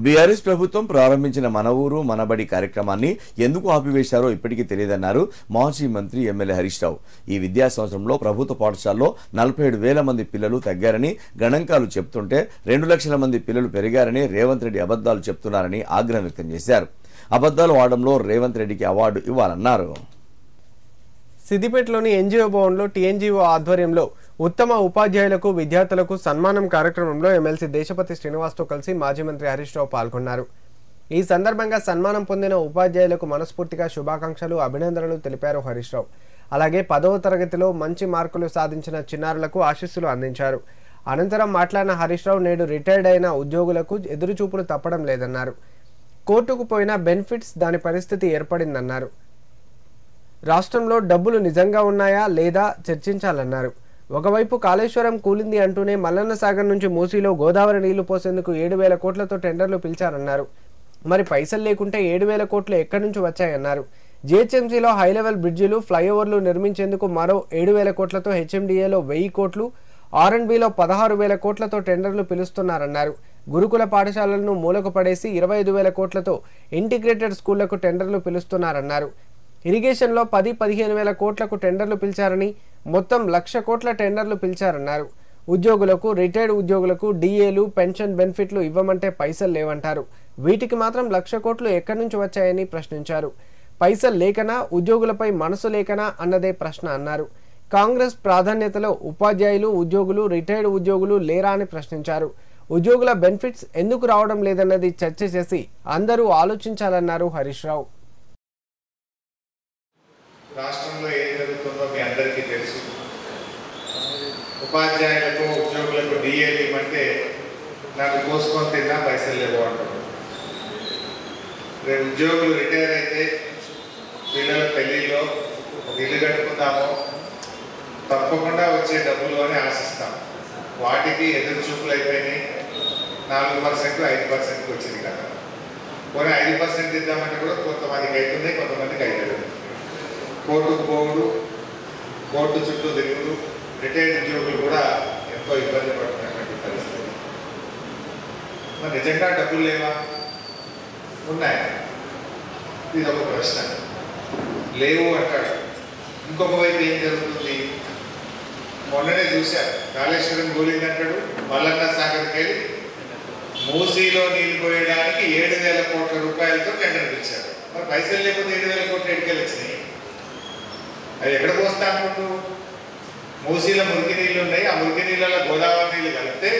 BRS ప్రభుత్వం ప్రారంభించిన మన ఊరు మనబడి కార్యక్రమాన్ని ఎందుకు ఆపివేశారో ఇప్పటికీ తెలియదన్నారు మాజీ మంత్రి ఎమ్మెల్యే హరీష్ రావు. ఈ విద్యా సంవత్సరంలో ప్రభుత్వ పాఠశాలలో 47,000 మంది పిల్లలు తగ్గారని గణాంకాలు చెప్తుంటే 2 లక్షల మంది పిల్లలు పెరిగారని రేవంత్ రెడ్డి అబద్ధాలు చెప్తున్నారని ఆగ్రహం వ్యక్తం చేశారు. అబద్ధాలు ఆడడంలో రేవంత్ రెడ్డికి అవార్డు ఇవ్వాలన్నారు. సిద్దిపేటలోని ఎన్జీఓ భవన్లో టీఎన్జీఓ ఆధ్వర్యంలో ఉత్తమ ఉపాధ్యాయులకు విద్యార్థులకు సన్మానం కార్యక్రమంలో ఎమ్మెల్సీ దేశపతి శ్రీనివాస్తో కలిసి మాజీ మంత్రి హరీష్ రావు పాల్గొన్నారు. ఈ సందర్భంగా సన్మానం పొందిన ఉపాధ్యాయులకు మనస్ఫూర్తిగా శుభాకాంక్షలు, అభినందనలు తెలిపారు హరీష్ రావు. అలాగే 10వ తరగతిలో మంచి మార్కులు సాధించిన చిన్నారులకు ఆశీస్సులు అందించారు. అనంతరం మాట్లాడిన హరీష్ రావు నేడు రిటైర్డ్ అయిన ఉద్యోగులకు ఎదురుచూపులు తప్పడం లేదన్నారు. కోర్టుకు పోయిన బెనిఫిట్స్ దాని పరిస్థితి ఏర్పడిందన్నారు. రాష్ట్రంలో డబ్బులు నిజంగా ఉన్నాయా లేదా చర్చించాలన్నారు. ఒకవైపు కాళేశ్వరం కూలింది అంటూనే మల్లన్న సాగర్ నుంచి మూసీలో గోదావరి నీళ్లు పోసేందుకు 7,000 కోట్లతో టెండర్లు పిలిచారన్నారు. మరి పైసలు లేకుంటే 7,000 కోట్లు ఎక్కడి నుంచి వచ్చాయన్నారు. జీహెచ్ఎంసీలో హైలెవెల్ బ్రిడ్జిలు, ఫ్లైఓవర్లు నిర్మించేందుకు మరో 7,000 కోట్లతో, హెచ్ఎండిఏలో 1,000 కోట్లు, ఆర్ఎండ్బిలో 16,000 కోట్లతో టెండర్లు పిలుస్తున్నారన్నారు. గురుకుల పాఠశాలలను మూలకు పడేసి 25,000 కోట్లతో ఇంటిగ్రేటెడ్ స్కూళ్లకు టెండర్లు పిలుస్తున్నారన్నారు. ఇరిగేషన్లో 10-15,000 కోట్లకు టెండర్లు పిలిచారని, మొత్తం 1,00,000 కోట్ల టెండర్లు పిలిచారన్నారు. ఉద్యోగులకు, రిటైర్డ్ ఉద్యోగులకు డిఏలు, పెన్షన్ బెనిఫిట్లు ఇవ్వమంటే పైసలు లేవంటారు. వీటికి మాత్రం 1,00,000 కోట్లు ఎక్కడి నుంచి వచ్చాయని ప్రశ్నించారు. పైసలు లేకనా, ఉద్యోగులపై మనసు లేకనా అన్నదే ప్రశ్న అన్నారు. కాంగ్రెస్ ప్రాధాన్యతలో ఉపాధ్యాయులు, ఉద్యోగులు, రిటైర్డ్ ఉద్యోగులు లేరా అని ప్రశ్నించారు. ఉద్యోగుల బెనిఫిట్స్ ఎందుకు రావడం లేదన్నది చర్చ చేసి అందరూ ఆలోచించాలన్నారు హరీష్ రావు. రాష్ట్రంలో ఏం జరుగుతుందో మీ అందరికీ తెలుసు. ఉపాధ్యాయులకు, ఉద్యోగులకు డిఏలు ఇవ్వమంటే నాకు కోసుకొని తిన్నా పైసలు లేవు అంటారు. రేపు ఉద్యోగులు రిటైర్ అయితే పిల్లల పెళ్లిలో ఒక ఇల్లు కట్టుకుందామో తప్పకుండా వచ్చే డబ్బులు అని ఆశిస్తాం. వాటికి ఎదురు చూపులు అయిపోయినాయి. 4%, 5% వచ్చింది కదా. పోనీ 5% ఇద్దామంటే కూడా కొంతమందికి అవుతుంది, కొంతమందికి అవుతుంది. కోర్టుకు పోవుడు, కోర్టు చుట్టూ తిరుగుడు, రిటైర్డ్ ఉద్యోగులు కూడా ఎంతో ఇబ్బంది పడుతున్నటువంటి పరిస్థితి. మరి నిజంగా డబ్బులు లేవా? ఉన్నాయా? ఇది ఒక ప్రశ్న. లేవు అంటాడు. ఇంకొక వైపు ఏం జరుగుతుంది? మొన్ననే చూశారు, కాళేశ్వరం గోలింగ్ అంటాడు, మల్లన్న సాగర్కి వెళ్ళి మూసీలో నీళ్లు పోయడానికి 7,000 కోట్ల రూపాయలతో టెండర్ పిలిచారు. మరి పైసలు లేకపోతే 7,000 కోట్లు ఎటుకెళ్ళి వచ్చినాయి? అది ఎక్కడ పోస్తా అనుకుంటూ? మూసీలో మురికి నీళ్ళు ఉన్నాయి. ఆ మురికి నీళ్ళలో గోదావరి నీళ్ళు కలిపితే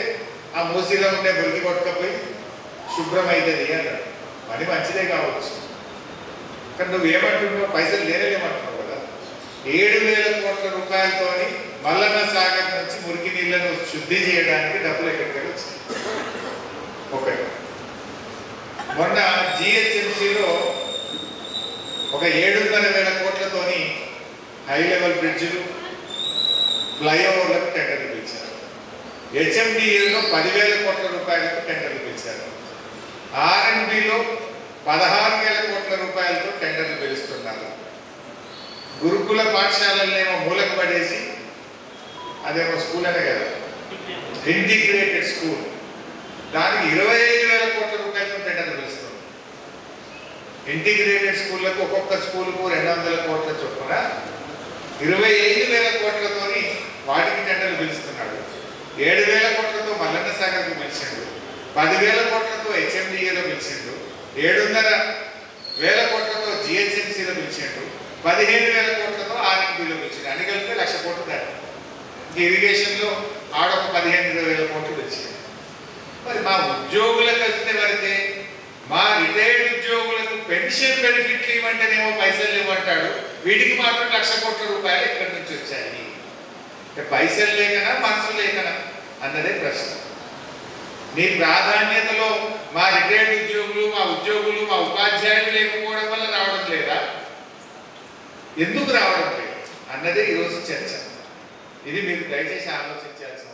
ఆ మూసీలో ఉండే మురికి కొట్టుకపోయి శుభ్రం అవుతుంది అన్నాడు. మరి మంచిదే కావచ్చు, కానీ నువ్వేమంటున్నావు? పైసలు లేనేలేమంటున్నావు కదా. 7,000 కోట్ల రూపాయలతో మల్లన్న సాగర్ నుంచి మురికి నీళ్లను శుద్ధి చేయడానికి డబ్బులు ఎక్కడికి వచ్చినాయి? ఒకటి. మొన్న జిహెచ్ఎంసీలో ఒక 7,500 కోట్లతోని హై లెవెల్ బ్రిడ్జిలు, ఫ్లైఓవర్లకు టెండర్లు పిలిచారు. హెచ్ఎండిఏలో 10,000 కోట్ల రూపాయలకు టెండర్లు పిలిచారు. ఆర్ఎండ్బిలో 16,000 కోట్ల రూపాయలతో టెండర్లు పిలుస్తున్నారు. గురుకుల పాఠశాలలనేమో మూలకు పడేసి, అదేమో స్కూల్ అనే కదా, ఇంటిగ్రేటెడ్ స్కూల్, దానికి 25,000 కోట్ల రూపాయలతో టెండర్లు పిలుస్తుంది. ఇంటిగ్రేటెడ్ స్కూళ్లకు ఒక్కొక్క స్కూల్కు 200 కోట్ల చొప్పున 25,000 కోట్లతోని వాటికి టెండర్లు పిలుస్తున్నాడు. 7,000 కోట్లతో మల్లన్న సాగర్కి పిలిచిండు, 10,000 కోట్లతో హెచ్ఎండిఏలో పిలిచిండు, 7,500 కోట్లతో జిహెచ్ఎంసీలో పిలిచిండు, 15,000 కోట్లతో ఆర్ఎండ్బిలో పిలిచిండు. అన్ని కలిపితే 1,00,000 కోట్లు దాటి. ఇరిగేషన్లో ఆడొక 15,000 కోట్లు పిలిచింది. మరి మా ఉద్యోగులకు వస్తే వరకే, మా రిటైర్డ్ ఉద్యోగులకు పెన్షన్ బెనిఫిట్లు ఇవ్వంటేనేమో పైసలు ఇవ్వంటాడు. వీటికి మాత్రం 1,00,000 కోట్ల రూపాయలు ఎక్కడి నుంచి వచ్చాయి? పైసలు లేకనా, మనసు లేకనా అన్నదే ప్రశ్న. నీ ప్రాధాన్యతలో మా రిటైర్డ్ ఉద్యోగులు, మా ఉద్యోగులు, మా ఉపాధ్యాయులు లేకపోవడం వల్ల రావడం లేదా? ఎందుకు రావడం లేదు అన్నదే ఈరోజు చర్చ. ఇది మీరు దయచేసి ఆలోచించాల్సిన